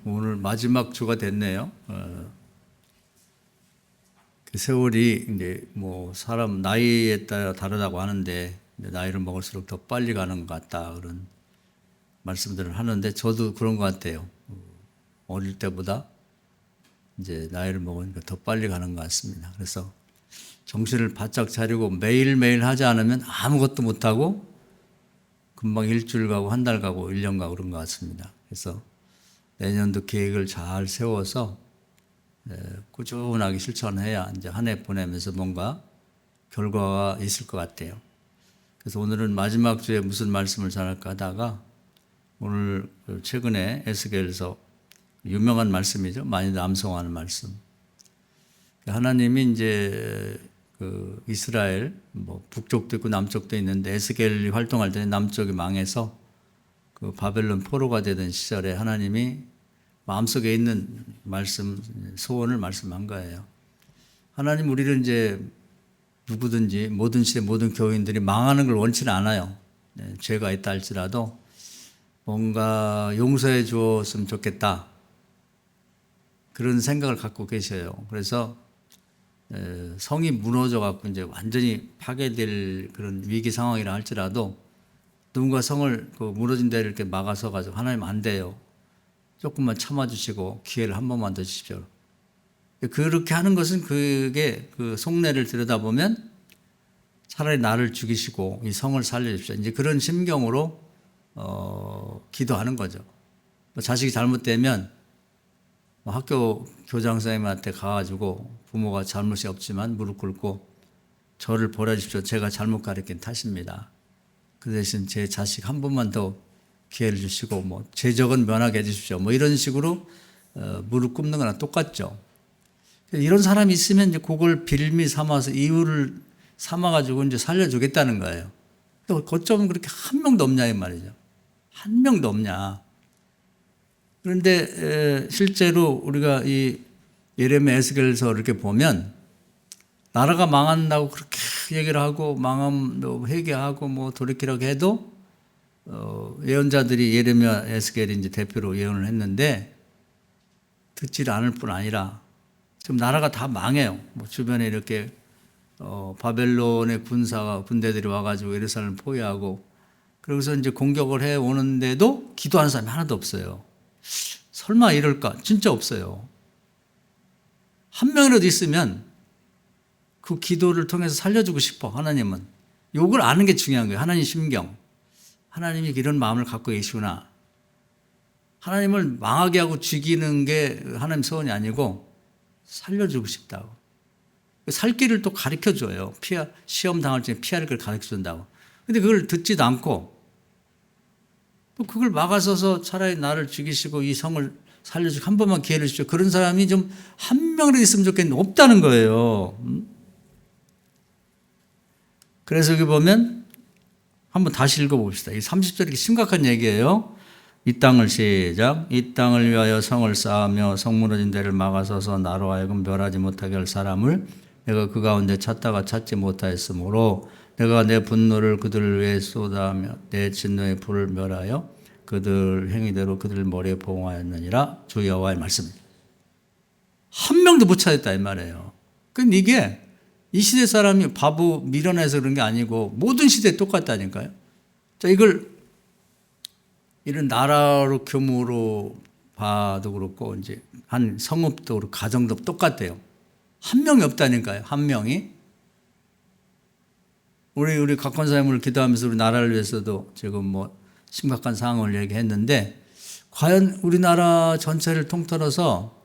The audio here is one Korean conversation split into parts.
오늘 마지막 주가 됐네요. 그 세월이 이제 뭐 사람 나이에 따라 다르다고 하는데 나이를 먹을수록 더 빨리 가는 것 같다 그런 말씀들을 하는데 저도 그런 것 같아요. 어릴 때보다 이제 나이를 먹으니까 더 빨리 가는 것 같습니다. 그래서 정신을 바짝 차리고 매일매일 하지 않으면 아무것도 못하고 금방 일주일 가고 한 달 가고 1년 가고 그런 것 같습니다. 그래서 내년도 계획을 잘 세워서 꾸준하게 실천해야 이제 한 해 보내면서 뭔가 결과가 있을 것 같아요. 그래서 오늘은 마지막 주에 무슨 말씀을 전할까 하다가 오늘 최근에 에스겔서 유명한 말씀이죠. 많이들 암송하는 말씀. 하나님이 이제 그 이스라엘 뭐 북쪽도 있고 남쪽도 있는데 에스겔이 활동할 때 남쪽이 망해서 그 바벨론 포로가 되던 시절에 하나님이 마음속에 있는 말씀, 소원을 말씀한 거예요. 하나님 우리를 이제 누구든지 모든 시대 모든 교인들이 망하는 걸 원치는 않아요. 죄가 있다 할지라도 뭔가 용서해 주었으면 좋겠다. 그런 생각을 갖고 계셔요. 그래서 성이 무너져 갖고 이제 완전히 파괴될 그런 위기 상황이라 할지라도 누군가 성을 그 무너진 데를 이렇게 막아서 가지고 하나님 안 돼요. 조금만 참아주시고 기회를 한 번만 더 주십시오. 그렇게 하는 것은 그게 그 속내를 들여다보면 차라리 나를 죽이시고 이 성을 살려주십시오. 이제 그런 심경으로 기도하는 거죠. 자식이 잘못되면 학교 교장 선생님한테 가가지고 부모가 잘못이 없지만 무릎 꿇고 저를 버려주십시오. 제가 잘못 가르친 탓입니다. 그 대신 제 자식 한 번만 더 기회를 주시고 뭐 죄적은 면하게 해주십시오. 뭐 이런 식으로 무릎 꿇는 거랑 똑같죠. 이런 사람이 있으면 이제 그걸 빌미 삼아서 이유를 삼아가지고 이제 살려주겠다는 거예요. 어쩌면 그렇게 한 명도 없냐 이 말이죠. 한 명도 없냐. 그런데 실제로 우리가 이 예레미야 에스겔서 이렇게 보면 나라가 망한다고 그렇게 얘기를 하고 망함도 회개하고 뭐 돌이키라고 해도 예언자들이 예레미야 에스겔이 이제 대표로 예언을 했는데 듣지를 않을 뿐 아니라 지금 나라가 다 망해요. 뭐 주변에 이렇게 바벨론의 군대들이 와가지고 예루살렘을 포위하고 그러고서 이제 공격을 해 오는데도 기도하는 사람이 하나도 없어요. 설마 이럴까? 진짜 없어요. 한 명이라도 있으면 그 기도를 통해서 살려주고 싶어, 하나님은. 요걸 아는 게 중요한 거예요. 하나님 심경. 하나님이 이런 마음을 갖고 계시구나. 하나님을 망하게 하고 죽이는 게 하나님 소원이 아니고 살려주고 싶다고. 살 길을 또 가르쳐 줘요. 시험 당할 때 피할 걸 가르쳐 준다고. 근데 그걸 듣지도 않고 또 그걸 막아서서 차라리 나를 죽이시고 이 성을 살려주고 한 번만 기회를 주십시오. 그런 사람이 좀 한 명이라도 있으면 좋겠는데 없다는 거예요. 그래서 여기 보면 한번 다시 읽어봅시다. 이 30절 이렇게 심각한 얘기예요. 이 땅을 시작. 이 땅을 위하여 성을 쌓으며 성 무너진 데를 막아서서 나로 하여금 멸하지 못하게 할 사람을 내가 그 가운데 찾다가 찾지 못하였으므로 내가 내 분노를 그들 위에 쏟아며 내 진노의 불을 멸하여 그들 행위대로 그들 머리에 보응하였느니라. 주 여호와의 말씀입니다. 한 명도 못 찾았다 이 말이에요. 근데 이게 이 시대 사람이 바보 미련해서 그런 게 아니고 모든 시대에 똑같다니까요. 자, 이런 나라로 규모로 봐도 그렇고 이제 한 성읍도 그렇고 가정도 똑같아요. 한 명이 없다니까요. 한 명이. 우리 각권사님을 기도하면서 우리 나라를 위해서도 지금 뭐 심각한 상황을 얘기했는데 과연 우리나라 전체를 통틀어서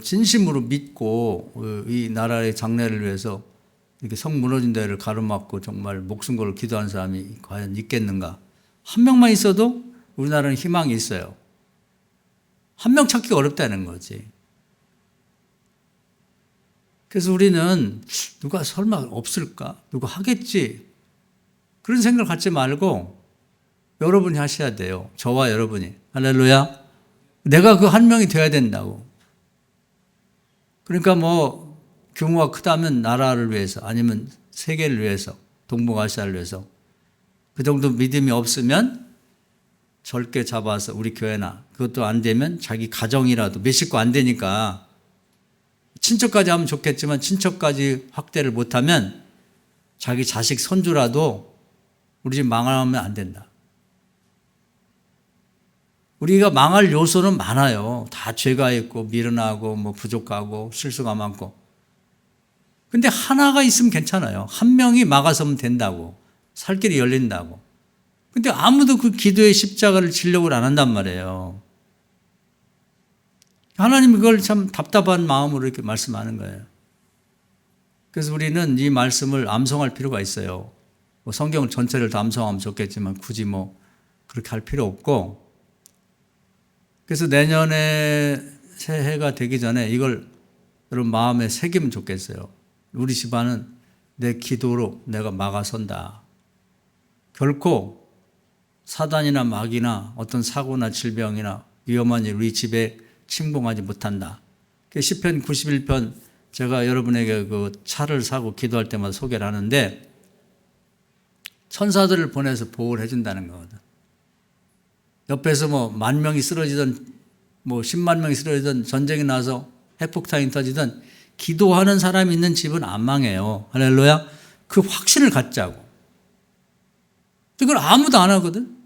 진심으로 믿고 이 나라의 장래를 위해서 이렇게 성 무너진 데를 가로막고 정말 목숨 걸고 기도하는 사람이 과연 있겠는가? 한 명만 있어도 우리나라는 희망이 있어요. 한 명 찾기가 어렵다는 거지. 그래서 우리는 누가 설마 없을까? 누가 하겠지? 그런 생각을 갖지 말고 여러분이 하셔야 돼요. 저와 여러분이. 할렐루야. 내가 그 한 명이 되어야 된다고. 그러니까 뭐 규모가 크다면 나라를 위해서 아니면 세계를 위해서 동북아시아를 위해서 그 정도 믿음이 없으면 젊게 잡아서 우리 교회나 그것도 안 되면 자기 가정이라도 몇 식구 안 되니까 친척까지 하면 좋겠지만 친척까지 확대를 못하면 자기 자식 손주라도 우리 집 망하면 안 된다. 우리가 망할 요소는 많아요. 다 죄가 있고 미련하고 뭐 부족하고 실수가 많고. 근데 하나가 있으면 괜찮아요. 한 명이 막아서면 된다고. 살 길이 열린다고. 근데 아무도 그 기도의 십자가를 지려고 안 한단 말이에요. 하나님이 그걸 참 답답한 마음으로 이렇게 말씀하는 거예요. 그래서 우리는 이 말씀을 암송할 필요가 있어요. 뭐 성경 전체를 다 암송하면 좋겠지만 굳이 뭐 그렇게 할 필요 없고, 그래서 내년에 새해가 되기 전에 이걸 여러분 마음에 새기면 좋겠어요. 우리 집안은 내 기도로 내가 막아선다. 결코 사단이나 마귀나 어떤 사고나 질병이나 위험한 일 우리 집에 침공하지 못한다. 시편 91편 제가 여러분에게 그 차를 사고 기도할 때마다 소개를 하는데 천사들을 보내서 보호를 해준다는 거거든. 옆에서 뭐 10,000명이 쓰러지든 뭐 10만 명이 쓰러지든 전쟁이 나서 핵폭탄이 터지든 기도하는 사람이 있는 집은 안 망해요. 할렐루야. 그 확신을 갖자고. 그걸 아무도 안 하거든.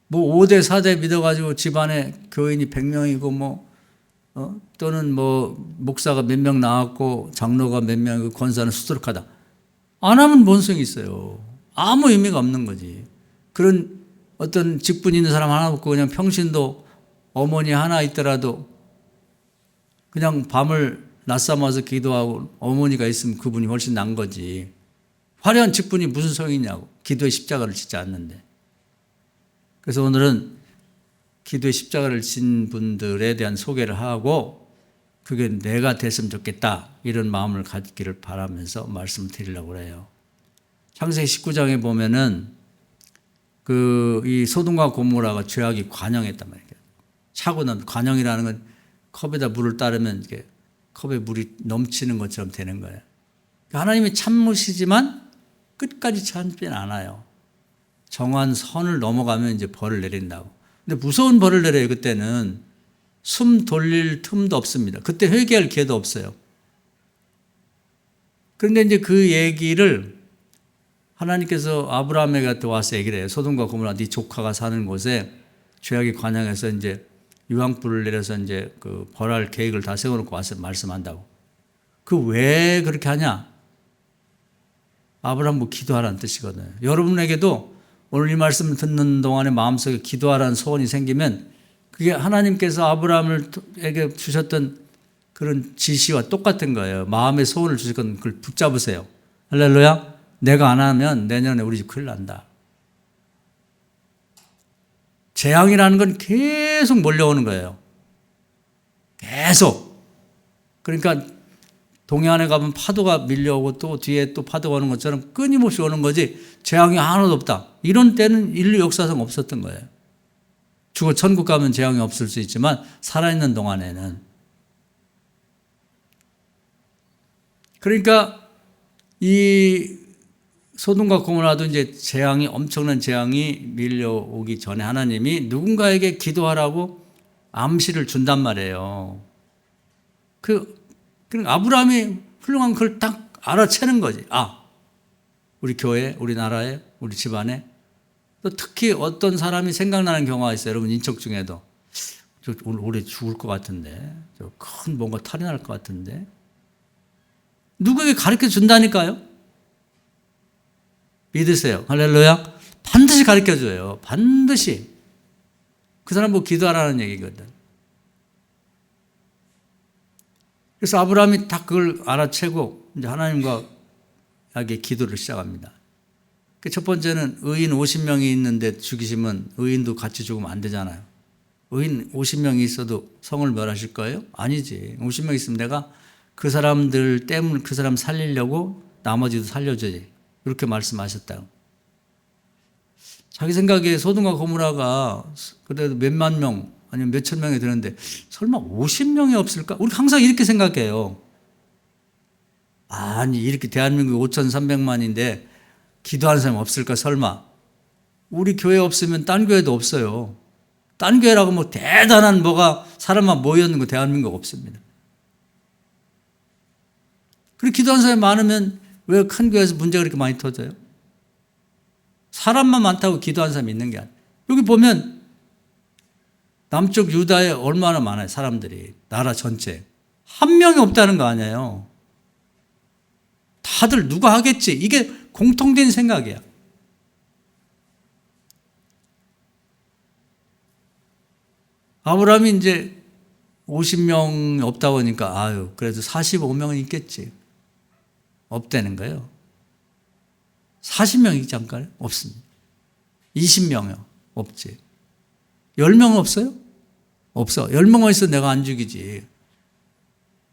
뭐 5대 4대 믿어가지고 집안에 교인이 100명이고 또는 뭐 목사가 몇 명 나왔고 장로가 몇 명이고 권사는 수두룩하다. 안 하면 뭔 소용이 있어요. 아무 의미가 없는 거지. 그런 어떤 직분 있는 사람 하나 없고 그냥 평신도 어머니 하나 있더라도 그냥 밤을 낮잠아서 기도하고 어머니가 있으면 그분이 훨씬 난 거지. 화려한 직분이 무슨 소용이 있냐고. 기도의 십자가를 짓지 않는데. 그래서 오늘은 기도의 십자가를 진 분들에 대한 소개를 하고 그게 내가 됐으면 좋겠다 이런 마음을 갖기를 바라면서 말씀을 드리려고 해요. 창세기 19장에 보면은 이 소돔과 고모라가 죄악이 관영했단 말이에요. 차고는 관영이라는 건 컵에다 물을 따르면 이렇게 컵에 물이 넘치는 것처럼 되는 거예요. 하나님이 참으시지만 끝까지 참지는 않아요. 정한 선을 넘어가면 이제 벌을 내린다고. 근데 무서운 벌을 내려요. 그때는 숨 돌릴 틈도 없습니다. 그때 회개할 기회도 없어요. 그런데 이제 그 얘기를 하나님께서 아브라함에게 또 와서 얘기를 해요. 소돔과 고모라 네 조카가 사는 곳에 죄악이 관영해서 이제 유황불을 내려서 이제 그 벌할 계획을 다 세워놓고 와서 말씀한다고. 그 왜 그렇게 하냐? 아브라함 뭐 기도하라는 뜻이거든요. 여러분에게도 오늘 이 말씀 듣는 동안에 마음속에 기도하라는 소원이 생기면 그게 하나님께서 아브라함에게 주셨던 그런 지시와 똑같은 거예요. 마음의 소원을 주셨건 그걸 붙잡으세요. 할렐루야. 내가 안 하면 내년에 우리 집 큰일 난다. 재앙이라는 건 계속 몰려오는 거예요. 계속. 그러니까 동해안에 가면 파도가 밀려오고 또 뒤에 또 파도가 오는 것처럼 끊임없이 오는 거지 재앙이 하나도 없다. 이런 때는 인류 역사상 없었던 거예요. 죽어 천국 가면 재앙이 없을 수 있지만 살아있는 동안에는. 그러니까 이 소돔과 고모라도 이제 엄청난 재앙이 밀려오기 전에 하나님이 누군가에게 기도하라고 암시를 준단 말이에요. 아브라함이 훌륭한 걸 딱 알아채는 거지. 우리 교회, 우리 나라에, 우리 집안에 또 특히 어떤 사람이 생각나는 경우가 있어요. 여러분 인척 중에도 오늘 올해 죽을 것 같은데, 큰 뭔가 탈이 날 것 같은데 누구에게 가르쳐 준다니까요. 믿으세요. 할렐루야. 반드시 가르쳐줘요. 반드시. 그 사람 뭐 기도하라는 얘기거든. 그래서 아브라함이 딱 그걸 알아채고 이제 하나님과 기도를 시작합니다. 첫 번째는 의인 50명이 있는데 죽이시면 의인도 같이 죽으면 안 되잖아요. 의인 50명이 있어도 성을 멸하실 거예요? 아니지. 50명 있으면 내가 그 사람들 때문에 그 사람 살리려고 나머지도 살려줘야지. 이렇게 말씀하셨다고. 자기 생각에 소돔과 고모라가 그래도 몇만 명 아니면 몇천 명이 되는데 설마 50명이 없을까? 우리 항상 이렇게 생각해요. 아니 이렇게 대한민국 5,300만인데 기도하는 사람 없을까 설마. 우리 교회 없으면 딴 교회도 없어요. 딴 교회라고 뭐 대단한 뭐가 사람만 모여있는 거 대한민국 없습니다. 그리고 기도하는 사람이 많으면 왜 큰 교회에서 문제가 그렇게 많이 터져요? 사람만 많다고 기도하는 사람이 있는 게 아니에요. 여기 보면 남쪽 유다에 얼마나 많아요, 사람들이. 나라 전체. 한 명이 없다는 거 아니에요. 다들 누가 하겠지. 이게 공통된 생각이야. 아브라함이 이제 50명 없다고 하니까 아유 그래도 45명은 있겠지. 없다는 거예요. 40명 있지 않을까요? 없습니다. 20명이요. 없지. 10명 없어요? 없어. 10명 있어 내가 안 죽이지.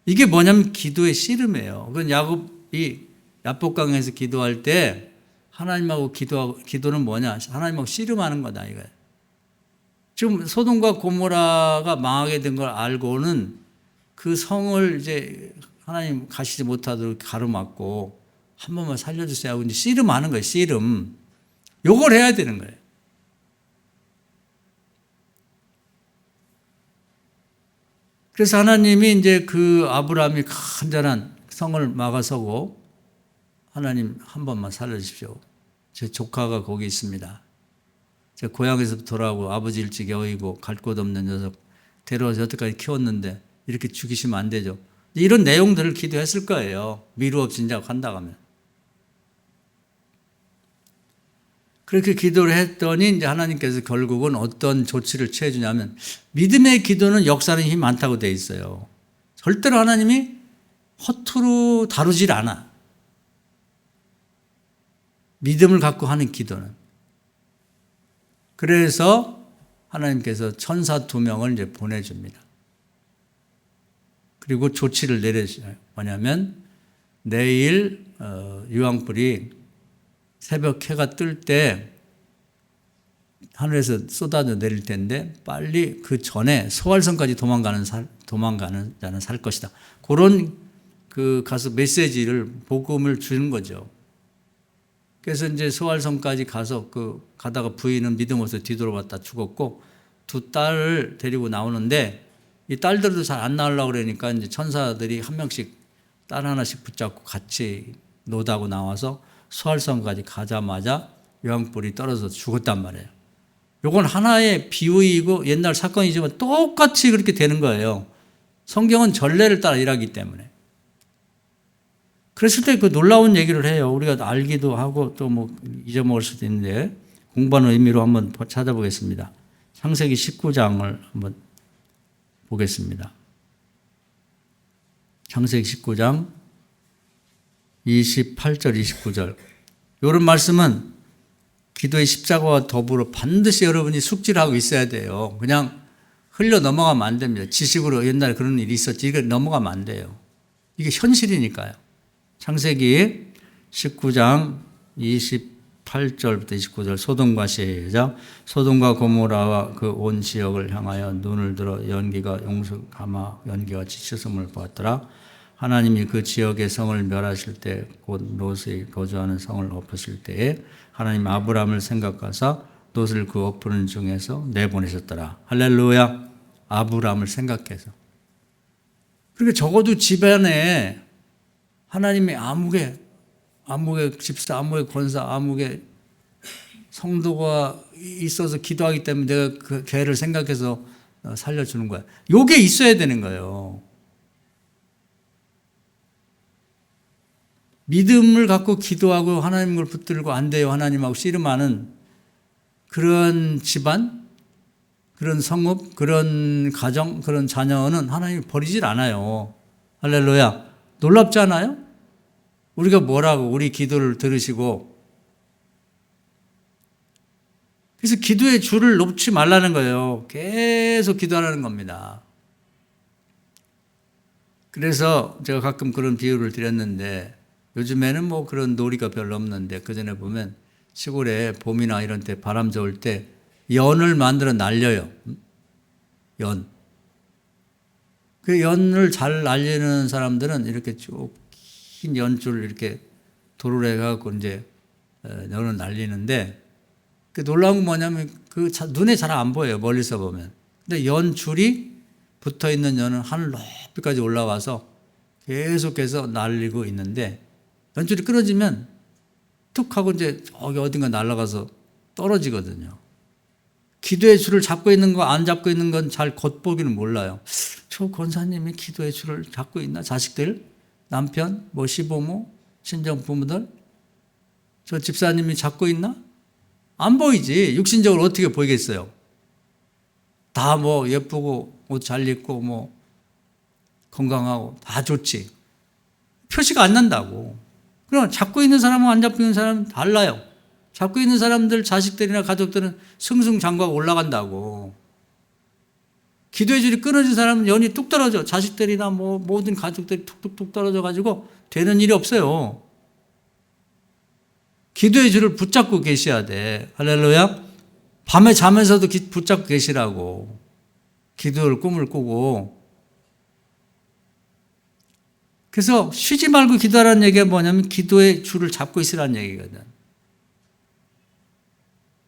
이게 뭐냐면 기도의 씨름이에요. 그건 야곱이 야복강에서 기도할 때 하나님하고 기도는 뭐냐? 하나님하고 씨름하는 거다 이거예요. 지금 소돔과 고모라가 망하게 된 걸 알고는 그 성을 이제 하나님 가시지 못하도록 가로막고 한 번만 살려주세요 하고 이제 씨름하는 거예요. 씨름. 요걸 해야 되는 거예요. 그래서 하나님이 이제 그 아브라함이 간절한 성을 막아서고 하나님 한 번만 살려주십시오. 제 조카가 거기 있습니다. 제 고향에서 돌아오고 아버지 일찍 여의고 갈 곳 없는 녀석 데려와서 여태까지 키웠는데 이렇게 죽이시면 안 되죠. 이런 내용들을 기도했을 거예요. 미루 없이 이제 간다고 하면. 그렇게 기도를 했더니 이제 하나님께서 결국은 어떤 조치를 취해 주냐면 믿음의 기도는 역사는 힘이 많다고 돼 있어요. 절대로 하나님이 허투루 다루질 않아. 믿음을 갖고 하는 기도는. 그래서 하나님께서 천사 2명을 이제 보내줍니다. 그리고 조치를 내려주셔요. 뭐냐면 내일 유황불이 새벽 해가 뜰 때 하늘에서 쏟아져 내릴 텐데 빨리 그 전에 소활성까지 도망가는 자는 살 것이다. 그런 그 가서 메시지를 복음을 주는 거죠. 그래서 이제 소활성까지 가서 가다가 부인은 믿음 없어 뒤돌아봤다 죽었고 2 딸을 데리고 나오는데 이 딸들도 잘 안 나오려고 그러니까 이제 천사들이 한 명씩 딸 하나씩 붙잡고 같이 노다고 나와서 소활성까지 가자마자 유황불이 떨어져서 죽었단 말이에요. 이건 하나의 비유이고 옛날 사건이지만 똑같이 그렇게 되는 거예요. 성경은 전례를 따라 일하기 때문에. 그랬을 때 그 놀라운 얘기를 해요. 우리가 알기도 하고 또 뭐 잊어먹을 수도 있는데 공부하는 의미로 한번 찾아보겠습니다. 창세기 19장을 한번 보겠습니다. 창세기 19장 28절 29절 이런 말씀은 기도의 십자가와 더불어 반드시 여러분이 숙지하고 있어야 돼요. 그냥 흘려 넘어가면 안 됩니다. 지식으로 옛날에 그런 일이 있었지 이거 넘어가면 안 돼요. 이게 현실이니까요. 창세기 19장 28절부터 29절 소돔과 시작. 소돔과 고모라와 그 온 지역을 향하여 눈을 들어 연기가 용수 가마 연기가 지쳤음을 보았더라. 하나님이 그 지역의 성을 멸하실 때 곧 롯이 거주하는 성을 엎으실 때에 하나님 아브라함을 생각하사 롯을 그 엎으는 중에서 내보내셨더라. 할렐루야. 아브라함을 생각해서. 그러니까 적어도 집안에 하나님이 아무개 집사, 아무개 권사, 아무개 성도가 있어서 기도하기 때문에 내가 그 걔를 생각해서 살려주는 거야. 요게 있어야 되는 거예요. 믿음을 갖고 기도하고 하나님을 붙들고 안 돼요. 하나님하고 씨름하는 그런 집안, 그런 성읍, 그런 가정, 그런 자녀는 하나님이 버리질 않아요. 할렐루야. 놀랍지 않아요? 우리가 뭐라고 우리 기도를 들으시고 그래서 기도의 줄을 놓지 말라는 거예요. 계속 기도하라는 겁니다. 그래서 제가 가끔 그런 비유를 드렸는데 요즘에는 뭐 그런 놀이가 별로 없는데 그전에 보면 시골에 봄이나 이런 때 바람 좋을 때 연을 만들어 날려요. 연. 그 연을 잘 날리는 사람들은 이렇게 쭉 긴 연줄을 이렇게 도로를 해갖고 이제 연을 날리는데 그 놀라운 건 뭐냐면 눈에 잘 안 보여요. 멀리서 보면. 근데 연줄이 붙어 있는 연은 하늘 높이까지 올라가서 계속해서 날리고 있는데 연줄이 끊어지면 툭 하고 이제 저기 어딘가 날아가서 떨어지거든요. 기도의 줄을 잡고 있는 거 안 잡고 있는 건 잘 겉보기는 몰라요. 저 권사님이 기도의 줄을 잡고 있나? 자식들, 남편, 뭐 시부모, 친정 부모들, 저 집사님이 잡고 있나? 안 보이지. 육신적으로 어떻게 보이겠어요? 다 뭐 예쁘고 옷 잘 입고 뭐 건강하고 다 좋지. 표시가 안 난다고. 그럼 잡고 있는 사람과 안 잡고 있는 사람은 달라요. 잡고 있는 사람들 자식들이나 가족들은 승승장구하고 올라간다고. 기도의 줄이 끊어진 사람은 연이 뚝 떨어져. 자식들이나 뭐 모든 가족들이 툭툭툭 떨어져 가지고 되는 일이 없어요. 기도의 줄을 붙잡고 계셔야 돼. 할렐루야. 밤에 자면서도 붙잡고 계시라고. 기도를 꿈을 꾸고. 그래서 쉬지 말고 기도하라는 얘기가 뭐냐면 기도의 줄을 잡고 있으라는 얘기거든.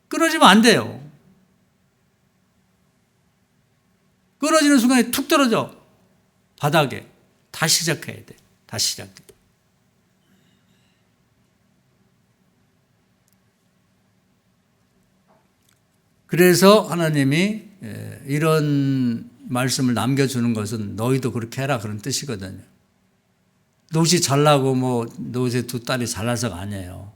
끊어지면 안 돼요. 끊어지는 순간에 툭 떨어져. 바닥에. 다시 시작해야 돼. 다시 시작해. 그래서 하나님이 이런 말씀을 남겨주는 것은 너희도 그렇게 해라 그런 뜻이거든요. 노시 잘나고 뭐 노시 두 딸이 잘나서가 아니에요.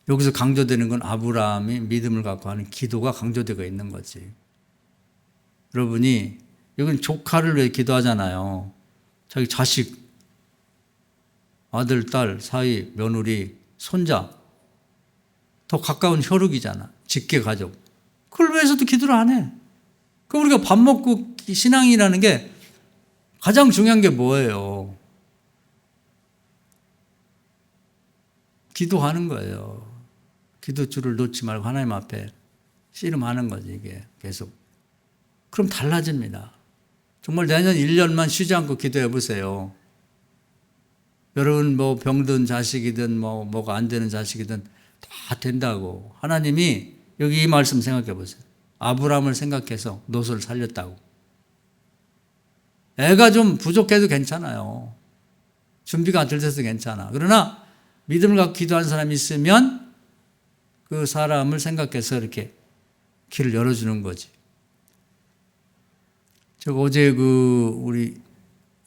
여기서 강조되는 건 아브라함이 믿음을 갖고 하는 기도가 강조되고 있는 거지. 여러분이 여기는 조카를 위해 기도하잖아요. 자기 자식, 아들, 딸, 사위, 며느리, 손자, 더 가까운 혈육이잖아. 직계 가족. 그걸 위해서도 기도를 안 해. 그럼 우리가 밥 먹고 신앙이라는 게 가장 중요한 게 뭐예요? 기도하는 거예요. 기도줄을 놓지 말고 하나님 앞에 씨름하는 거지, 이게 계속. 그럼 달라집니다. 정말 내년 1년만 쉬지 않고 기도해 보세요. 여러분 뭐 병든 자식이든 뭐가 안 되는 자식이든 다 된다고. 하나님이 여기 이 말씀 생각해 보세요. 아브라함을 생각해서 롯을 살렸다고. 애가 좀 부족해도 괜찮아요. 준비가 안 될 때도 괜찮아. 그러나 믿음을 갖고 기도하는 사람이 있으면 그 사람을 생각해서 이렇게 길을 열어주는 거지. 제가 어제 우리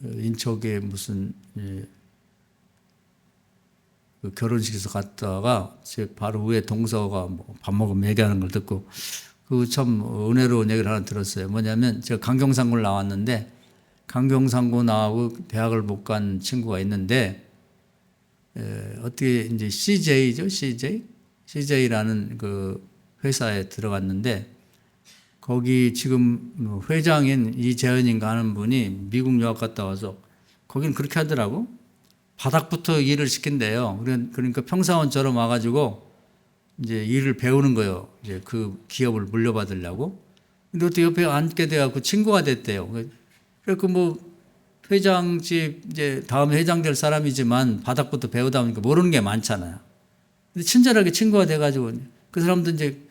인척에 무슨 그 결혼식에서 갔다가 제 바로 위에 동서가 뭐 밥 먹으면 얘기하는 걸 듣고 그 참 은혜로운 얘기를 하나 들었어요. 뭐냐면 제가 강경상고를 나왔는데 강경상고 나오고 대학을 못 간 친구가 있는데 어떻게 이제 CJ죠, CJ라는 그 회사에 들어갔는데 거기 지금 회장인 이재현인가 하는 분이 미국 유학 갔다 와서 거기는 그렇게 하더라고. 바닥부터 일을 시킨대요. 그러니까 평사원처럼 와가지고 이제 일을 배우는 거예요. 이제 그 기업을 물려받으려고. 근데 어떻게 옆에 앉게 돼갖고 친구가 됐대요. 그래서 뭐 회장집 이제 다음 회장 될 사람이지만 바닥부터 배우다 보니까 모르는 게 많잖아요. 근데 친절하게 친구가 돼가지고 그 사람도 이제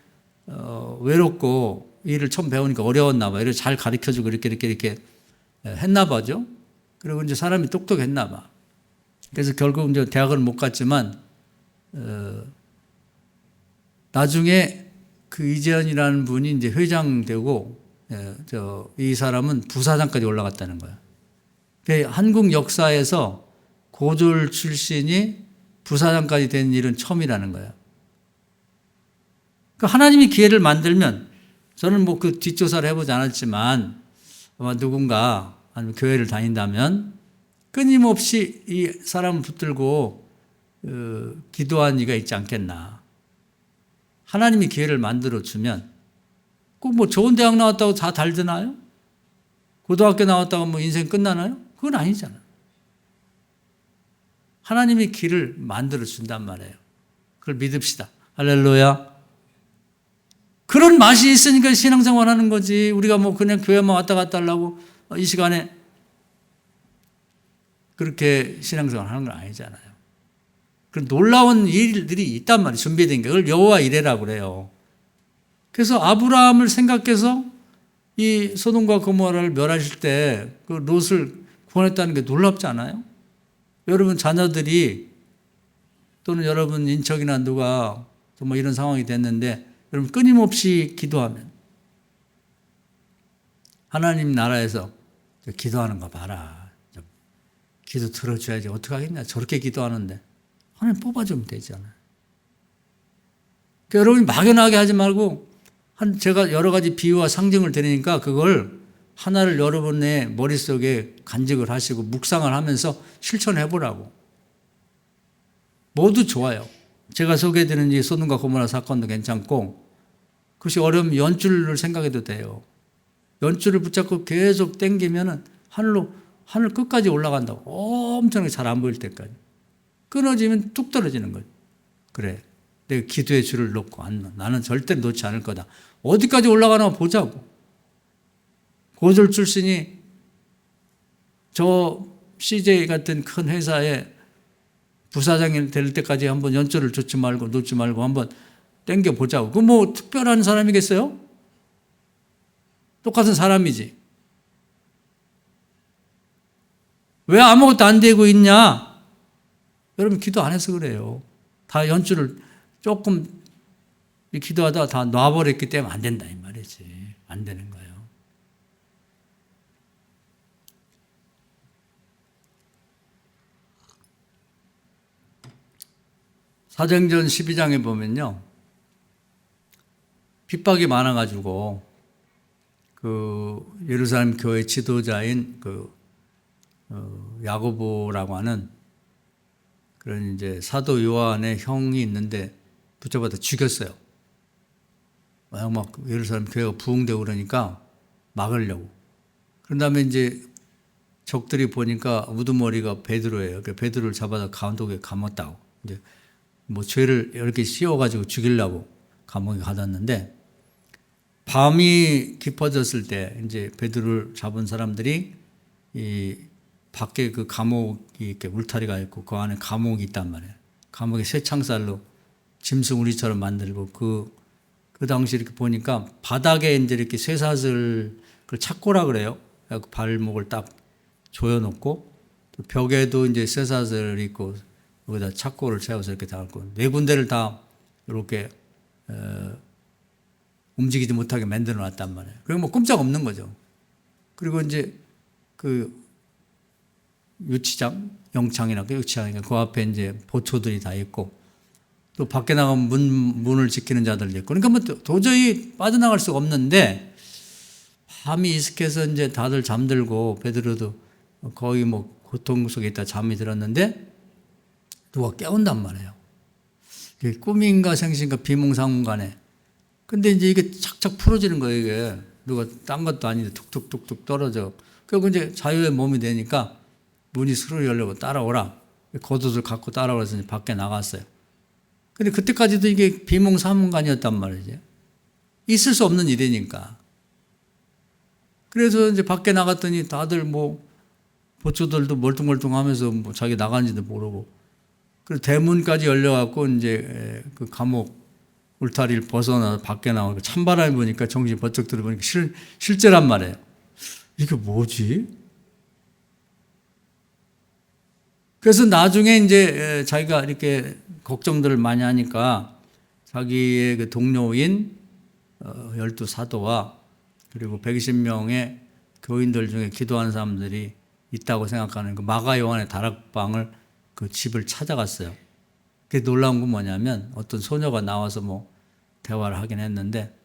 외롭고 일을 처음 배우니까 어려웠나 봐. 이렇게 잘 가르쳐주고 이렇게 했나 봐죠. 그리고 이제 사람이 똑똑했나 봐. 그래서 결국 이제 대학을 못 갔지만 나중에 그 이재현이라는 분이 이제 회장 되고 이 사람은 부사장까지 올라갔다는 거야. 한국 역사에서 고졸 출신이 부사장까지 된 일은 처음이라는 거야. 그러니까 하나님이 기회를 만들면 저는 뭐 그 뒷조사를 해보지 않았지만 아마 누군가 아니면 교회를 다닌다면 끊임없이 이 사람을 붙들고 기도한 이가 있지 않겠나. 하나님이 기회를 만들어주면 꼭 뭐 좋은 대학 나왔다고 다 달드나요? 고등학교 나왔다고 뭐 인생 끝나나요? 그건 아니잖아요. 하나님이 길을 만들어준단 말이에요. 그걸 믿읍시다. 할렐루야. 그런 맛이 있으니까 신앙생활 하는 거지. 우리가 뭐 그냥 교회만 왔다 갔다 하려고 이 시간에 그렇게 신앙생활 하는 건 아니잖아요. 그 놀라운 일들이 있단 말이에요. 준비된 게. 그걸 여호와 이레라고 그래요. 그래서 아브라함을 생각해서 이 소돔과 고모라를 멸하실 때 그 롯을 구원했다는 게 놀랍지 않아요? 여러분 자녀들이 또는 여러분 인척이나 누가 정말 이런 상황이 됐는데 여러분 끊임없이 기도하면 하나님 나라에서 기도하는 거 봐라. 기도 들어줘야지. 어떡하겠냐. 저렇게 기도하는데 하나님 뽑아주면 되잖아요. 그러니까 여러분이 막연하게 하지 말고 제가 여러 가지 비유와 상징을 드리니까 그걸 하나를 여러분의 머릿속에 간직을 하시고 묵상을 하면서 실천해 보라고. 모두 좋아요. 제가 소개해드리는 이 소돔과 고모라 사건도 괜찮고 그것이 어려우면 연줄을 생각해도 돼요. 연줄을 붙잡고 계속 당기면은 하늘 끝까지 올라간다고. 엄청나게 잘 안 보일 때까지. 끊어지면 뚝 떨어지는 거예요. 그래. 내가 기도의 줄을 놓고 나는 절대 놓지 않을 거다. 어디까지 올라가나 보자고. 고졸 출신이 저 CJ 같은 큰 회사에 부사장이 될 때까지 한번 연줄을 놓지 말고 한번 당겨 보자고. 그 뭐 특별한 사람이겠어요? 똑같은 사람이지. 왜 아무것도 안 되고 있냐? 여러분 기도 안 해서 그래요. 다 연줄을 조금 기도하다가 다 놔버렸기 때문에 안 된다 이 말이지. 안 되는 거예요. 사도행전 12장에 보면요. 핍박이 많아가지고 그 예루살렘 교회 지도자인 그 야고보라고 하는 그런 이제 사도 요한의 형이 있는데 붙잡아다 죽였어요. 막 예루살렘 교회가 부흥되고 그러니까 막으려고. 그런 다음에 이제 적들이 보니까 우두머리가 베드로예요. 그러니까 베드로를 잡아다 감독에 감았다고. 이제 뭐 죄를 이렇게 씌워가지고 죽이려고 감옥에 가뒀는데 밤이 깊어졌을 때 이제 베드로를 잡은 사람들이 이 밖에 그 감옥이 이렇게 울타리가 있고 그 안에 감옥이 있단 말이에요. 감옥에 쇠창살로 짐승우리처럼 만들고 그 당시 이렇게 보니까 바닥에 이제 이렇게 쇠사슬 그걸 착고라 그래요. 그 발목을 딱 조여놓고 또 벽에도 이제 쇠사슬이 있고 여기다 착고를 채워서 이렇게 닿고 네 군데를 다 이렇게 움직이지 못하게 만들어 놨단 말이에요. 그리고 뭐 꼼짝 없는 거죠. 그리고 이제 그 유치장, 영창이나 그 유치장이니까 그 앞에 이제 보초들이 다 있고 또 밖에 나가면 문을 지키는 자들도 있고 그러니까 뭐 도저히 빠져나갈 수가 없는데 밤이 이슥해서 이제 다들 잠들고 베드로도 거의 뭐 고통 속에 있다 잠이 들었는데 누가 깨운단 말이에요. 이게 꿈인가 생신가 비몽사몽간에. 근데 이제 이게 착착 풀어지는 거예요, 이게. 누가 딴 것도 아닌데 툭툭툭툭 떨어져. 그리고 이제 자유의 몸이 되니까 문이 스르르 열려고 따라오라. 겉옷을 갖고 따라오라서 밖에 나갔어요. 근데 그때까지도 이게 비몽사몽간이었단 말이지. 있을 수 없는 일이니까. 그래서 이제 밖에 나갔더니 다들 뭐 보초들도 멀뚱멀뚱하면서 뭐 자기 나간지도 모르고. 그리고 대문까지 열려갖고 이제 그 감옥 울타리를 벗어나 밖에 나오고 찬바람이 부니까 정신이 번쩍 들어보니까 실제란 말이에요. 이게 뭐지? 그래서 나중에 이제 자기가 이렇게 걱정들을 많이 하니까 자기의 그 동료인 12사도와 그리고 120명의 교인들 중에 기도하는 사람들이 있다고 생각하는 그 마가 요한의 다락방을 그 집을 찾아갔어요. 그게 놀라운 건 뭐냐면 어떤 소녀가 나와서 뭐 대화를 하긴 했는데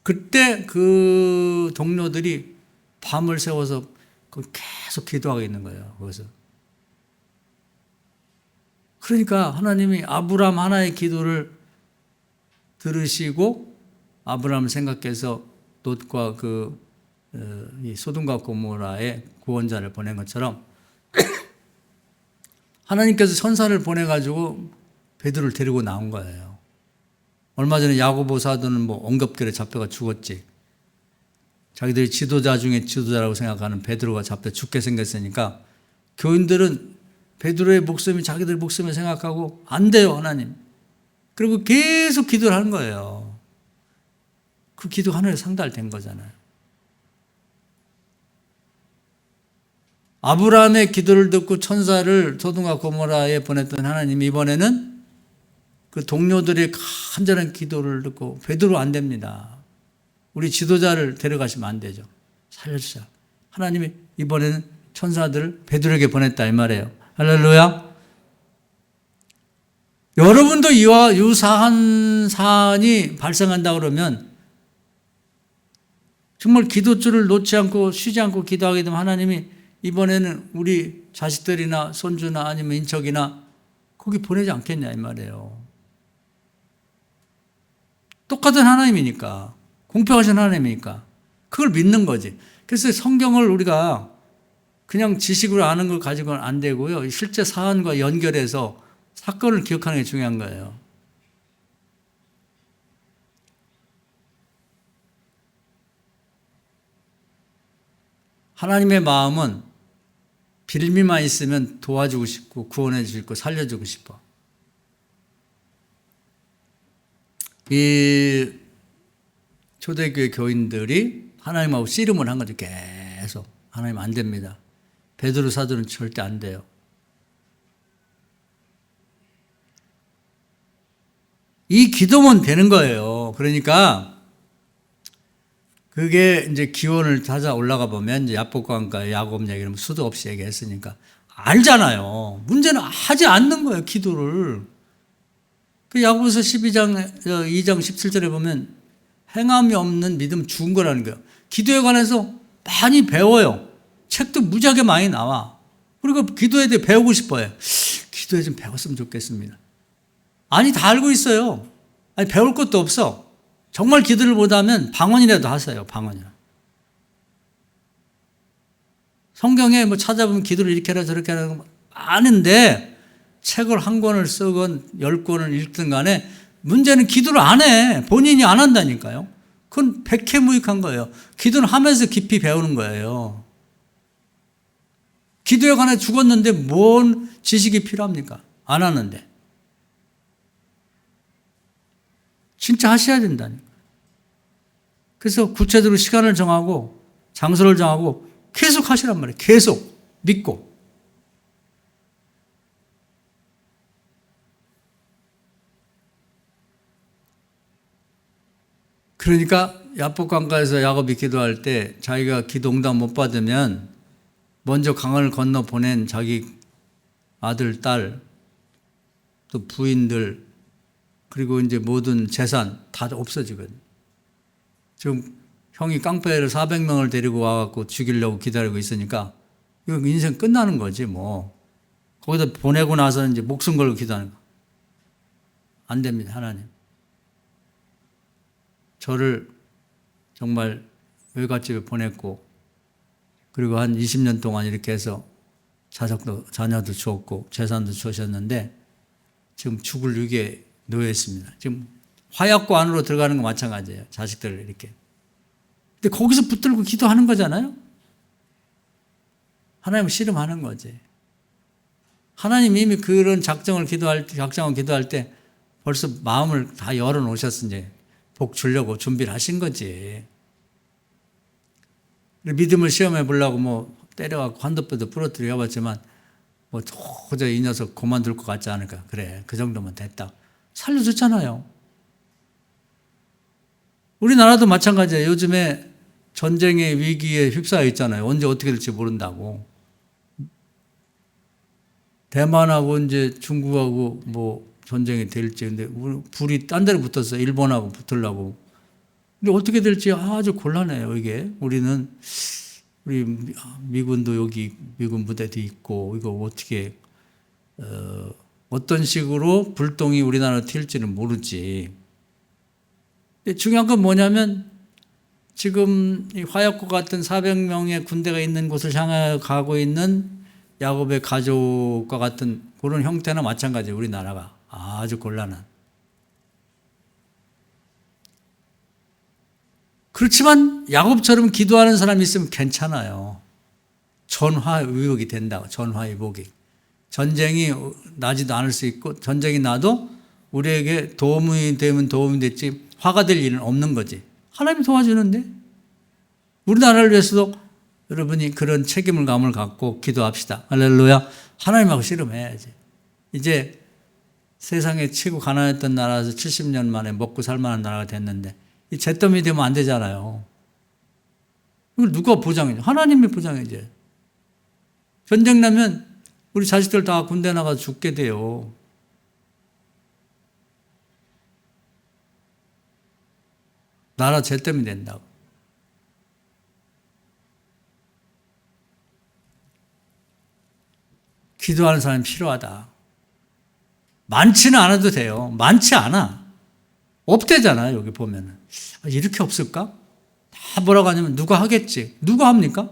그때 그 동료들이 밤을 새워서 계속 기도하고 있는 거예요. 거기서. 그러니까 하나님이 아브라함 하나의 기도를 들으시고 아브라함을 생각해서 롯과 이 소돔과 고모라의 구원자를 보낸 것처럼 하나님께서 천사를 보내가지고 베드로를 데리고 나온 거예요. 얼마 전에 야고보 사도는 뭐 엉겁결에 잡혀가 죽었지. 자기들이 지도자 중에 지도자라고 생각하는 베드로가 잡혀 죽게 생겼으니까 교인들은 베드로의 목숨이 자기들 목숨을 생각하고 안 돼요, 하나님. 그리고 계속 기도를 하는 거예요. 그 기도 하늘에 상달된 거잖아요. 아브라함의 기도를 듣고 천사를 소돔과 고모라에 보냈던 하나님이 이번에는 그 동료들의 간절한 기도를 듣고 베드로 안 됩니다. 우리 지도자를 데려가시면 안 되죠. 살려주자. 하나님이 이번에는 천사들을 베드로에게 보냈다 이 말이에요. 할렐루야. 여러분도 이와 유사한 사안이 발생한다 그러면 정말 기도줄을 놓지 않고 쉬지 않고 기도하게 되면 하나님이 이번에는 우리 자식들이나 손주나 아니면 인척이나 거기 보내지 않겠냐 이 말이에요. 똑같은 하나님이니까, 공평하신 하나님이니까 그걸 믿는 거지. 그래서 성경을 우리가 그냥 지식으로 아는 걸 가지고는 안 되고요. 실제 사안과 연결해서 사건을 기억하는 게 중요한 거예요. 하나님의 마음은 빌미만 있으면 도와주고 싶고 구원해 주고 살려주고 싶어. 이 초대교회 교인들이 하나님하고 씨름을 한 거죠. 계속. 하나님 안 됩니다. 베드로 사도는 절대 안 돼요. 이 기도면 되는 거예요. 그러니까 그게 이제 기원을 찾아 올라가 보면 이제 야복강가 야곱 얘기는 수도 없이 얘기했으니까 알잖아요. 문제는 하지 않는 거예요. 기도를. 그 야고보서 12장 2장 17절에 보면 행함이 없는 믿음 죽은 거라는 거예요. 기도에 관해서 많이 배워요. 책도 무지하게 많이 나와. 그리고 기도에 대해 배우고 싶어요. 기도에 좀 배웠으면 좋겠습니다. 아니 다 알고 있어요. 아니 배울 것도 없어. 정말 기도를 못하면 방언이라도 하세요. 방언이라. 성경에 뭐 찾아보면 기도를 이렇게 하라 저렇게 하라 아는데 책을 한 권을 쓰건 10권을 읽든 간에 문제는 기도를 안 해. 본인이 안 한다니까요. 그건 백해무익한 거예요. 기도는 하면서 깊이 배우는 거예요. 기도에 관해 죽었는데 뭔 지식이 필요합니까? 안 하는데. 진짜 하셔야 된다니까. 그래서 구체적으로 시간을 정하고 장소를 정하고 계속 하시란 말이에요. 계속 믿고. 그러니까 야복강가에서 야곱이 기도할 때 자기가 기도 응답 못 받으면 먼저 강을 건너 보낸 자기 아들, 딸, 또 부인들 그리고 이제 모든 재산 다 없어지거든요. 지금 형이 깡패를 400명을 데리고 와갖고 죽이려고 기다리고 있으니까 이거 인생 끝나는 거지 뭐. 거기다 보내고 나서 이제 목숨 걸고 기도하는 거. 안 됩니다, 하나님. 저를 정말 외갓집에 보냈고 그리고 한 20년 동안 이렇게 해서 자녀도 주었고 재산도 주셨는데 지금 죽을 위기에 놓여 있습니다. 지금 화약고 안으로 들어가는 거 마찬가지예요. 자식들을 이렇게. 근데 거기서 붙들고 기도하는 거잖아요. 하나님을 씨름하는 거지. 하나님 이미 그런 작정을 기도할 때 벌써 마음을 다 열어놓으셨으니 복 주려고 준비를 하신 거지. 믿음을 시험해 보려고 뭐 때려갖고 한도뼈도 부러뜨려 해봤지만 뭐 도저히 이 녀석 그만둘 것 같지 않을까. 그래, 그 정도면 됐다. 살려줬잖아요. 우리나라도 마찬가지예요. 요즘에 전쟁의 위기에 휩싸여 있잖아요. 언제 어떻게 될지 모른다고. 대만하고 이제 중국하고 뭐 전쟁이 될지. 근데 불이 딴 데로 붙었어요. 일본하고 붙으려고. 근데 어떻게 될지 아주 곤란해요, 이게. 우리 미군도 여기 미군 부대도 있고, 이거 어떻게, 어떤 식으로 불똥이 우리나라로 튈지는 모르지. 근데 중요한 건 뭐냐면, 지금 이 화약고 같은 400명의 군대가 있는 곳을 향해 가고 있는 야곱의 가족과 같은 그런 형태나 마찬가지예요, 우리나라가. 아주 곤란한. 그렇지만 야곱처럼 기도하는 사람이 있으면 괜찮아요. 전화위복이 된다고. 전화위복이. 전쟁이 나지도 않을 수 있고 전쟁이 나도 우리에게 도움이 되면 도움이 됐지 화가 될 일은 없는 거지. 하나님이 도와주는데 우리나라를 위해서도 여러분이 그런 책임을 감을 갖고 기도합시다. 할렐루야. 하나님하고 씨름해야지. 이제 세상에 치고 가난했던 나라에서 70년 만에 먹고 살만한 나라가 됐는데 이 잿더미 되면 안 되잖아요. 이걸 누가 보장해줘? 하나님이 보장해줘. 전쟁 나면 우리 자식들 다 군대 나가서 죽게 돼요. 나라 잿더미 된다고. 기도하는 사람이 필요하다. 많지는 않아도 돼요. 많지 않아. 없대잖아요. 여기 보면은. 이렇게 없을까? 다 뭐라고 하냐면 누가 하겠지. 누가 합니까?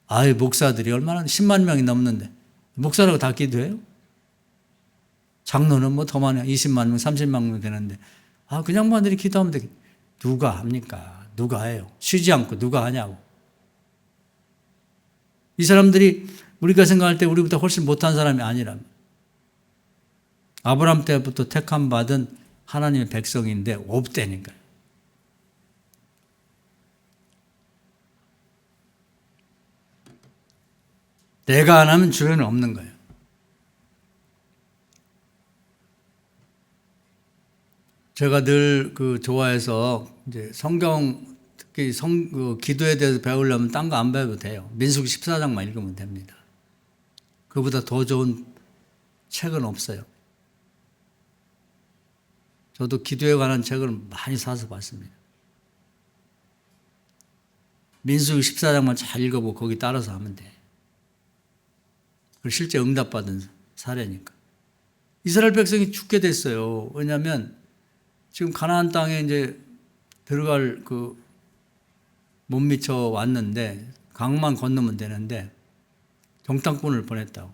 아유, 목사들이 얼마나 10만 명이 넘는데 목사라고 다 기도해요? 장로는 뭐 더 많아요. 20만 명, 30만 명 되는데 그 양반들이 기도하면 되겠. 누가 합니까? 누가 해요? 쉬지 않고 누가 하냐고. 이 사람들이 우리가 생각할 때 우리보다 훨씬 못한 사람이 아니라면 아브라함 때부터 택함 받은 하나님의 백성인데 없다니까요. 내가 안 하면 주변에 없는 거예요. 제가 늘 좋아해서 이제 성경 특히 기도에 대해서 배우려면 딴 거 안 배워도 돼요. 민수기 14장만 읽으면 됩니다. 그보다 더 좋은 책은 없어요. 저도 기도에 관한 책을 많이 사서 봤습니다. 민수기 14장만 잘 읽어보고 거기 따라서 하면 돼. 실제 응답받은 사례니까. 이스라엘 백성이 죽게 됐어요. 왜냐하면 지금 가나안 땅에 이제 들어갈 못 미쳐 왔는데 강만 건너면 되는데 정탐꾼을 보냈다고.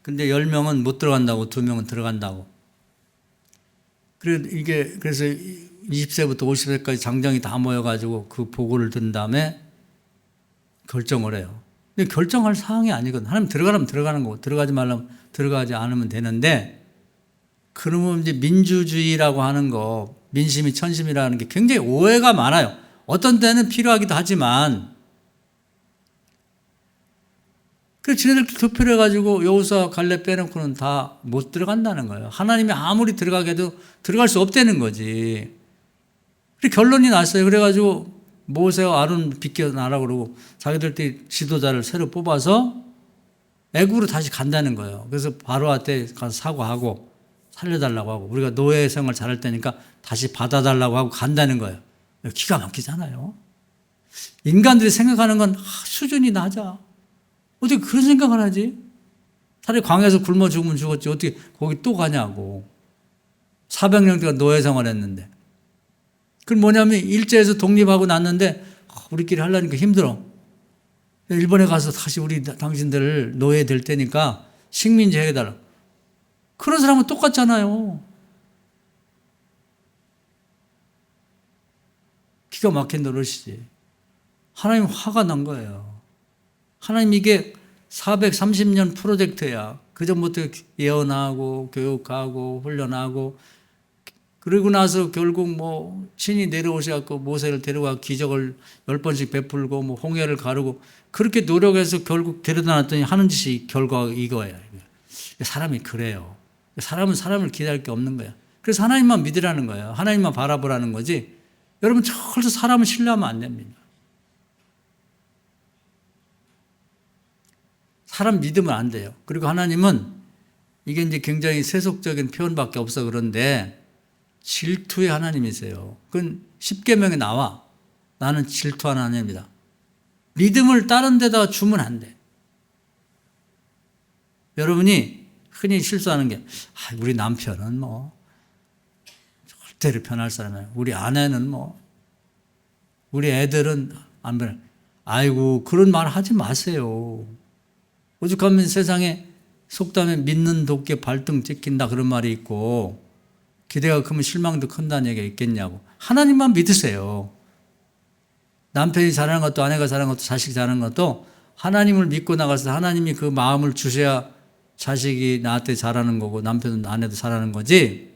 근데 10명은 못 들어간다고 2명은 들어간다고. 그래서 20세부터 50세까지 장정이 다 모여가지고 그 보고를 든 다음에 결정을 해요. 근데 결정할 사항이 아니거든. 하나님 들어가면 들어가는 거고 들어가지 말라면 들어가지 않으면 되는데 그러면 이제 민주주의라고 하는 거, 민심이 천심이라는 게 굉장히 오해가 많아요. 어떤 때는 필요하기도 하지만 그래서 지네들 투표를 해가지고 여호수아 갈렙 빼놓고는 다 못 들어간다는 거예요. 하나님이 아무리 들어가게 해도 들어갈 수 없다는 거지. 그래서 결론이 났어요. 그래가지고 모세와 아론 비껴나라고 그러고 자기들 지도자를 새로 뽑아서 애굽으로 다시 간다는 거예요. 그래서 바로한테 가서 사과하고 살려달라고 하고 우리가 노예 생활 잘할 테니까 다시 받아달라고 하고 간다는 거예요. 기가 막히잖아요. 인간들이 생각하는 건 수준이 낮아. 어떻게 그런 생각을 하지? 차라리 광야에서 굶어 죽으면 죽었지 어떻게 거기 또 가냐고. 400년 동안 노예 생활했는데. 그건 뭐냐면 일제에서 독립하고 났는데 우리끼리 하려니까 힘들어. 일본에 가서 다시 당신들 노예 될 테니까 식민지 해달라. 그런 사람은 똑같잖아요. 기가 막힌 노릇이지. 하나님 화가 난 거예요. 하나님 이게 430년 프로젝트야. 그전부터 예언하고 교육하고 훈련하고 그러고 나서 결국 신이 내려오셔서 모세를 데려가 기적을 10번씩 베풀고 홍해를 가르고 그렇게 노력해서 결국 데려다 놨더니 하는 짓이 결과가 이거예요. 사람이 그래요. 사람은 사람을 기다릴 게 없는 거야. 그래서 하나님만 믿으라는 거예요. 하나님만 바라보라는 거지. 여러분 절대 사람을 신뢰하면 안 됩니다. 사람 믿으면 안 돼요. 그리고 하나님은 이게 이제 굉장히 세속적인 표현밖에 없어 그런데 질투의 하나님이세요. 그건 십계명에 나와. 나는 질투하는 하나님이다. 믿음을 다른 데다가 주면 안 돼. 여러분이 흔히 실수하는 게 우리 남편은 절대로 변할 사람이야. 우리 아내는 우리 애들은 안 변해. 아이고 그런 말 하지 마세요. 오죽하면 세상에 속담에 믿는 도끼에 발등 찍힌다 그런 말이 있고 기대가 크면 실망도 큰다는 얘기가 있겠냐고. 하나님만 믿으세요. 남편이 잘하는 것도 아내가 잘하는 것도 자식이 잘하는 것도 하나님을 믿고 나가서 하나님이 그 마음을 주셔야 자식이 나한테 잘하는 거고 남편은 아내도 잘하는 거지.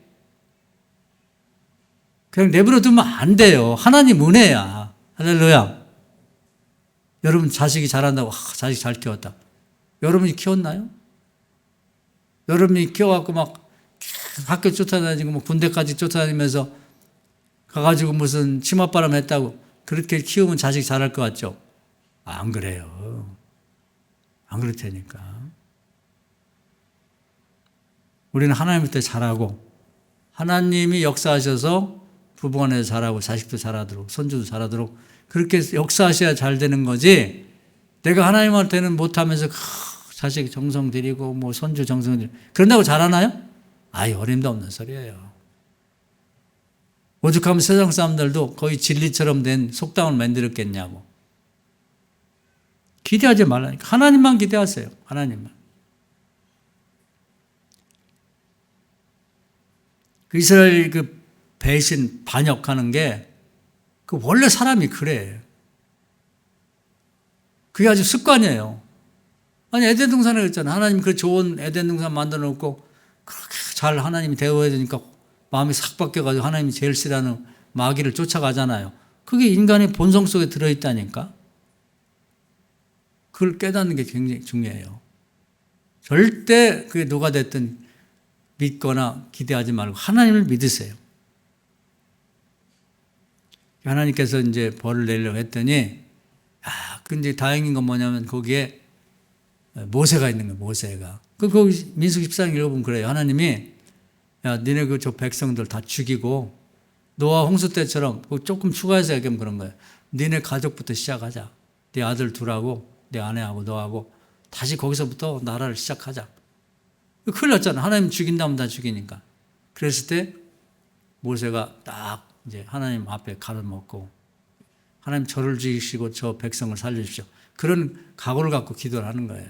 그냥 내버려 두면 안 돼요. 하나님 은혜야. 할렐루야. 여러분 자식이 잘한다고 자식 잘 키웠다. 여러분이 키웠나요? 여러분이 키워갖고 막 학교 쫓아다니고 뭐 군대까지 쫓아다니면서 가가지고 무슨 치맛바람 했다고 그렇게 키우면 자식 잘할 것 같죠? 안 그래요. 안 그럴 테니까. 우리는 하나님한테 잘하고 하나님이 역사하셔서 부부간에도 잘하고 자식도 잘하도록 손주도 잘하도록 그렇게 역사하셔야 잘 되는 거지. 내가 하나님한테는 못하면서 자식 정성 들이고 뭐 손주 정성 들이고 그런다고 잘하나요? 아이 어림도 없는 소리예요. 오죽하면 세상 사람들도 거의 진리처럼 된 속담을 만들었겠냐고. 기대하지 말라니까. 하나님만 기대하세요. 하나님만. 그 이스라엘 그 배신 반역하는 게 그 원래 사람이 그래. 그게 아주 습관이에요. 아니 에덴 동산에 그랬잖아. 하나님 그 좋은 에덴 동산 만들어 놓고 그렇게 잘 하나님이 대우해야 되니까 마음이 싹 바뀌어가지고 하나님이 제일 싫어하는 마귀를 쫓아가잖아요. 그게 인간의 본성 속에 들어있다니까. 그걸 깨닫는 게 굉장히 중요해요. 절대 그게 누가 됐든 믿거나 기대하지 말고 하나님을 믿으세요. 하나님께서 이제 벌을 내려고 했더니, 근데 다행인 건 뭐냐면 거기에 모세가 있는 거예요, 모세가. 거기 민수기 14장 읽어보면 그래요. 하나님이, 야, 니네 저 백성들 다 죽이고, 노아 홍수 때처럼 조금 추가해서 얘기하면 그런 거예요. 니네 가족부터 시작하자. 네 아들 둘하고, 네 아내하고, 너하고, 다시 거기서부터 나라를 시작하자. 큰일 났잖아. 하나님 죽인다면 다 죽이니까. 그랬을 때, 모세가 딱 이제 하나님 앞에 가려먹고 하나님 저를 죽이시고 저 백성을 살려주십시오. 그런 각오를 갖고 기도를 하는 거예요.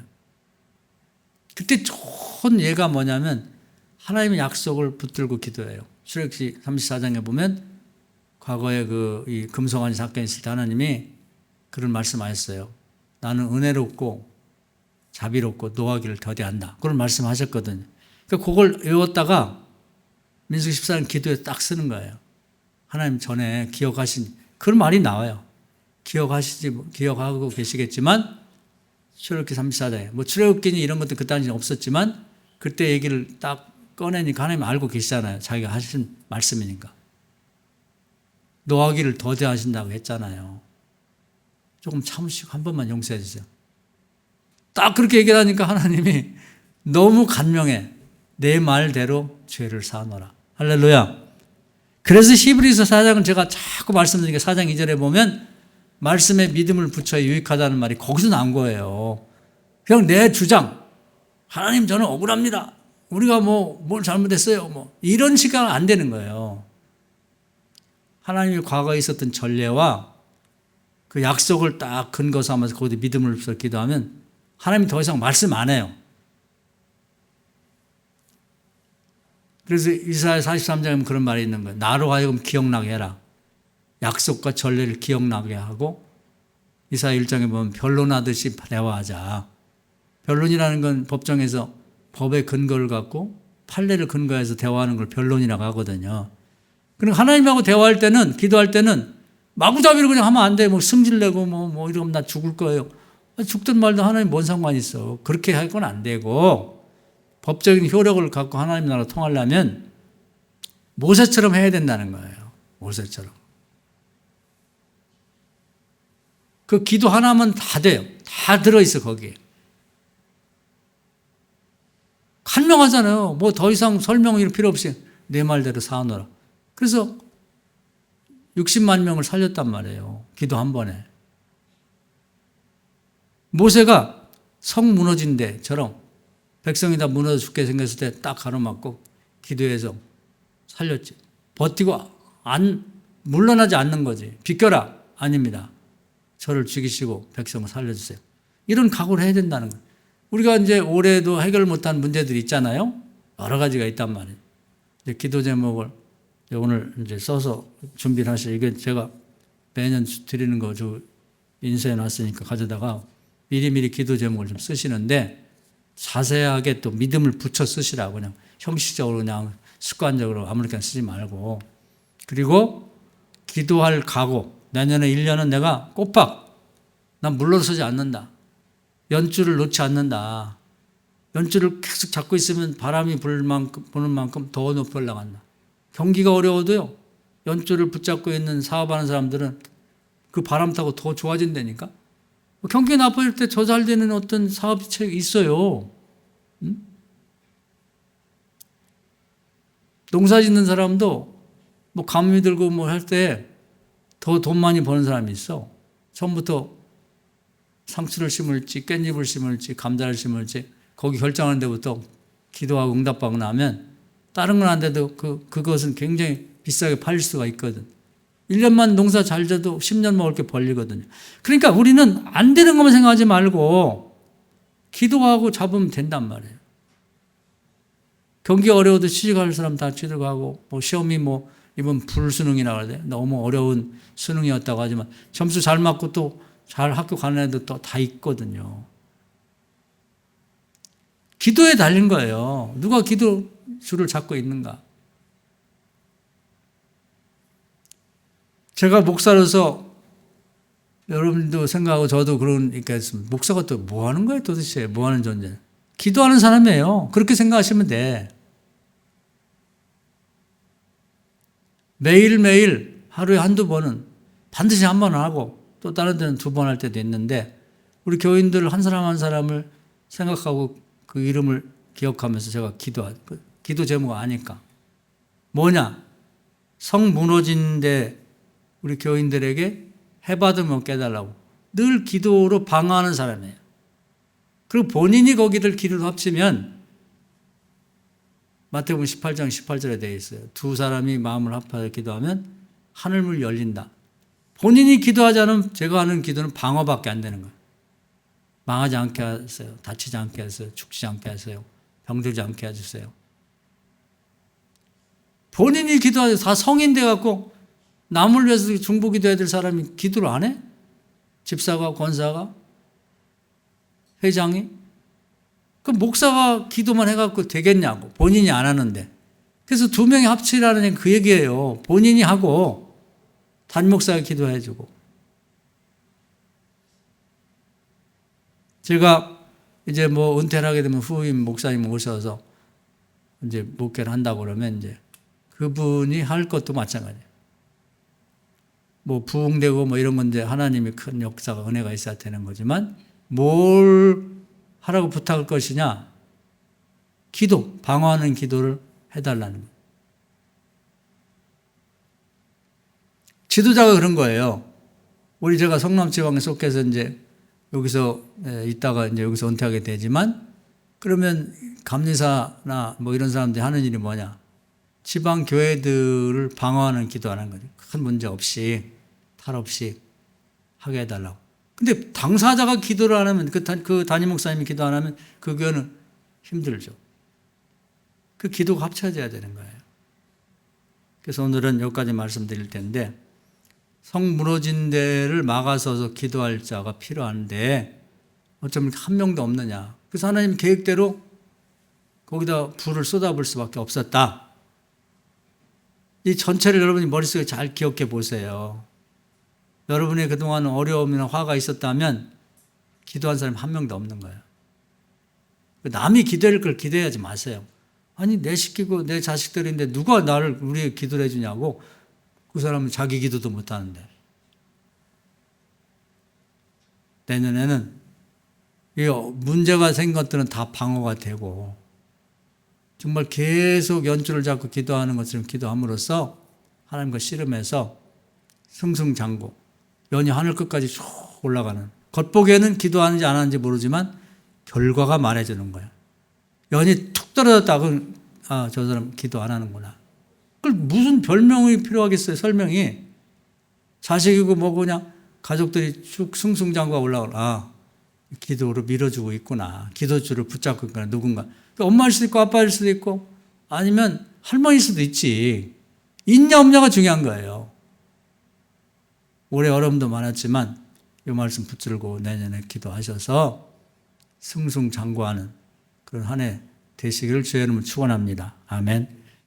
그때 좋은 예가 뭐냐면 하나님의 약속을 붙들고 기도해요. 출애굽기 34장에 보면 과거에 이 금송아지 사건이 있을 때 하나님이 그런 말씀하셨어요. 나는 은혜롭고 자비롭고 노하기를 더디한다. 그런 말씀하셨거든요. 그러니까 그걸 외웠다가 민수기 14장 기도에 딱 쓰는 거예요. 하나님 전에 기억하신 그런 말이 나와요. 기억하고 계시겠지만 출애굽기 34장에 뭐 출애굽기니 이런 것도 그 당시에 없었지만 그때 얘기를 딱 꺼내니까 하나님 알고 계시잖아요. 자기가 하신 말씀이니까. 노하기를 더디하신다고 했잖아요. 조금 참으시고 한 번만 용서해 주세요. 딱 그렇게 얘기를 하니까 하나님이 너무 간명해. 내 말대로 죄를 사하노라. 할렐루야. 그래서 히브리서 4장은 제가 자꾸 말씀드리니까 4장 2절에 보면 말씀에 믿음을 붙여야 유익하다는 말이 거기서 나온 거예요. 그냥 내 주장. 하나님 저는 억울합니다. 우리가 뭘 잘못했어요. 이런 시간 안 되는 거예요. 하나님이 과거에 있었던 전례와 그 약속을 딱 근거 삼아서 거기에 믿음을 붙여 기도하면 하나님이 더 이상 말씀 안 해요. 그래서 이사야 43장에 그런 말이 있는 거예요. 나로 하여금 기억나게 해라. 약속과 전례를 기억나게 하고 이사야 1장에 보면 변론하듯이 대화하자. 변론이라는 건 법정에서 법의 근거를 갖고 판례를 근거해서 대화하는 걸 변론이라고 하거든요. 그러니까 하나님하고 대화할 때는 기도할 때는 마구잡이로 그냥 하면 안 돼. 승질내고 이러면 나 죽을 거예요. 죽든 말든 하나님 뭔 상관이 있어. 그렇게 할 건 안 되고 법적인 효력을 갖고 하나님 나라 통하려면 모세처럼 해야 된다는 거예요. 모세처럼. 그 기도 하나면 다 돼요. 다 들어있어 거기에. 간명하잖아요. 더 이상 설명이 필요 없이 내 말대로 사노라. 그래서 60만 명을 살렸단 말이에요. 기도 한 번에. 모세가 성 무너진 데처럼 백성이 다 무너져 죽게 생겼을 때 딱 가로막고 기도해서 살렸지. 버티고 물러나지 않는 거지. 비켜라. 아닙니다. 저를 죽이시고 백성을 살려주세요. 이런 각오를 해야 된다는 거예요. 우리가 이제 올해도 해결 못한 문제들이 있잖아요. 여러 가지가 있단 말이에요. 기도 제목을 오늘 이제 써서 준비를 하시죠. 이게 제가 매년 드리는 거 인쇄해 놨으니까 가져다가 미리미리 기도 제목을 좀 쓰시는데 자세하게 또 믿음을 붙여 쓰시라고 그냥 형식적으로 그냥 습관적으로 아무렇게나 쓰지 말고 그리고 기도할 각오 내년에 1년은 내가 꼬박 난 물러서지 않는다. 연줄을 놓지 않는다. 연줄을 계속 잡고 있으면 바람이 부는 만큼 더 높이 올라간다. 경기가 어려워도요. 연줄을 붙잡고 있는 사업하는 사람들은 그 바람 타고 더 좋아진다니까. 경기 나빠질 때 저 잘 되는 어떤 사업체가 있어요. 응? 농사 짓는 사람도 뭐 가뭄이 들고 뭐 할 때 더 돈 많이 버는 사람이 있어. 처음부터 상추를 심을지 깻잎을 심을지 감자를 심을지 거기 결정하는 데부터 기도하고 응답하고 나면 다른 건 안 돼도 그것은 굉장히 비싸게 팔릴 수가 있거든. 1년만 농사 잘 져도 10년 먹을 게 벌리거든요. 그러니까 우리는 안 되는 것만 생각하지 말고 기도하고 잡으면 된단 말이에요. 경기 어려워도 취직할 사람 다 취직하고 뭐 시험이 뭐 이번 불수능이라 그러대. 너무 어려운 수능이었다고 하지만 점수 잘 맞고 또 잘 학교 가는 애들 또 다 있거든요. 기도에 달린 거예요. 누가 기도 줄을 잡고 있는가? 제가 목사로서 여러분도 생각하고 저도 그러니까 했습니다. 목사가 또 뭐 하는 거예요 도대체? 뭐 하는 존재? 기도하는 사람이에요. 그렇게 생각하시면 돼. 매일매일 하루에 한두 번은 반드시 한 번은 하고 또 다른 데는 두 번 할 때도 있는데 우리 교인들 한 사람 한 사람을 생각하고 그 이름을 기억하면서 제가 기도 제목 아니까 뭐냐? 성 무너진데 우리 교인들에게 해받으면 깨달라고 늘 기도로 방어하는 사람이에요. 그리고 본인이 거기를 기도로 합치면 마태복음 18장 18절에 되어 있어요. 두 사람이 마음을 합하여 기도하면 하늘문 열린다. 본인이 기도하지 않으면 제가 하는 기도는 방어밖에 안 되는 거예요. 망하지 않게 하세요. 다치지 않게 하세요. 죽지 않게 하세요. 병들지 않게 해주세요. 본인이 기도하세요. 다 성인 돼갖고 남을 위해서 중보기도해야 될 사람이 기도를 안 해? 집사가, 권사가, 회장이? 그럼 목사가 기도만 해갖고 되겠냐고. 본인이 안 하는데. 그래서 두 명이 합치라는 그 얘기예요. 본인이 하고 담임 목사가 기도해주고. 제가 이제 뭐 은퇴를 하게 되면 후임 목사님 오셔서 이제 목회를 한다고 그러면 이제 그분이 할 것도 마찬가지예요. 뭐 부흥되고 뭐 이런 건 이제 하나님의 큰 역사가 은혜가 있어야 되는 거지만 뭘 하라고 부탁할 것이냐? 기도, 방어하는 기도를 해달라는 거예요. 지도자가 그런 거예요. 우리 제가 성남지방에 속해서 이제 여기서 있다가 이제 여기서 은퇴하게 되지만 그러면 감리사나 뭐 이런 사람들이 하는 일이 뭐냐? 지방 교회들을 방어하는 기도하는 거죠. 큰 문제 없이 탈 없이 하게 해달라고. 근데 당사자가 기도를 안 하면 그 담임 목사님이 기도 안 하면 그 교회는 힘들죠. 그 기도가 합쳐져야 되는 거예요. 그래서 오늘은 여기까지 말씀드릴 텐데 성 무너진 데를 막아서서 기도할 자가 필요한데 어쩌면 한 명도 없느냐. 그래서 하나님 계획대로 거기다 불을 쏟아볼 수밖에 없었다. 이 전체를 여러분이 머릿속에 잘 기억해 보세요. 여러분의 그동안 어려움이나 화가 있었다면 기도한 사람이 한 명도 없는 거예요. 남이 기도할 걸 기대하지 마세요. 아니 내 식구고 내 자식들인데 누가 나를 우리에게 기도를 해주냐고. 그 사람은 자기 기도도 못하는데. 내년에는 이 문제가 생긴 것들은 다 방어가 되고 정말 계속 연줄을 잡고 기도하는 것처럼 기도함으로써 하나님과 씨름해서 승승장구 연이 하늘 끝까지 쭉 올라가는 겉보기에는 기도하는지 안 하는지 모르지만 결과가 말해주는 거야. 연이 툭 떨어졌다. 그럼 아, 저 사람 기도 안 하는구나. 그걸 무슨 별명이 필요하겠어요. 설명이. 자식이고 뭐고 그냥 가족들이 쭉 승승장구가 올라가고 아, 기도로 밀어주고 있구나. 기도줄을 붙잡고 있구나. 누군가. 엄마일 수도 있고 아빠일 수도 있고 아니면 할머니일 수도 있지. 있냐 없냐가 중요한 거예요. 올해 어려움도 많았지만 이 말씀 붙들고 내년에 기도하셔서 승승장구하는 그런 한 해 되시기를 주의 이름으로 축원합니다. 아멘.